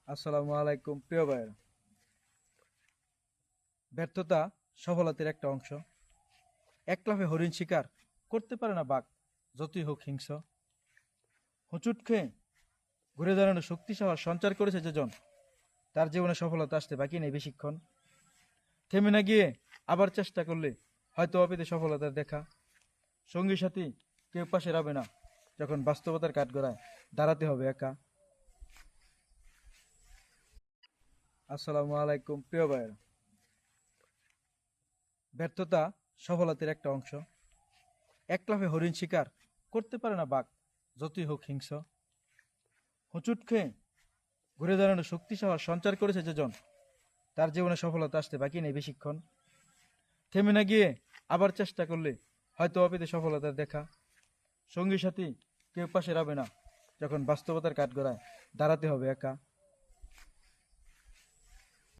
আসসালামু আলাইকুম প্রিয় ভাইয়েরা। ব্যর্থতা সফলতার একটা অংশ। এক লাফে হরিণ শিকার করতে পারে না বাঘ, যতই হোক হিংস্র। হোঁচট খেয়ে ঘুরে দাঁড়ানো শক্তি সাহস সঞ্চার করেছে যে জন, তার জীবনে সফলতা আসতে বাকি নেই বেশিক্ষণ। থেমে না গিয়ে আবার চেষ্টা করলে হয়তো অপেতে সফলতার দেখা। সঙ্গী সাথী কেউ পাশে রাবে না, যখন বাস্তবতার কাঠগড়ায় দাঁড়াতে হবে একা। আসসালামু আলাইকুম প্রিয় ভাইয়েরা। ব্যর্থতা সফলতার একটা অংশ। এক লাফে হরিণ শিকার করতে পারে না বাঘ, যতই হোক হিংস্র। হোঁচট খেয়ে ঘুরে দাঁড়ানো শক্তি সাহস সঞ্চার করেছে যে জন, তার জীবনে সফলতা আসতে বাকি নেই বেশিক্ষণ। থেমে না গিয়ে আবার চেষ্টা করলে হয়তো অপেতে সফলতার দেখা। সঙ্গী সাথী কেউ পাশে রাবে না, যখন বাস্তবতার কাঠগড়ায় দাঁড়াতে হবে একা।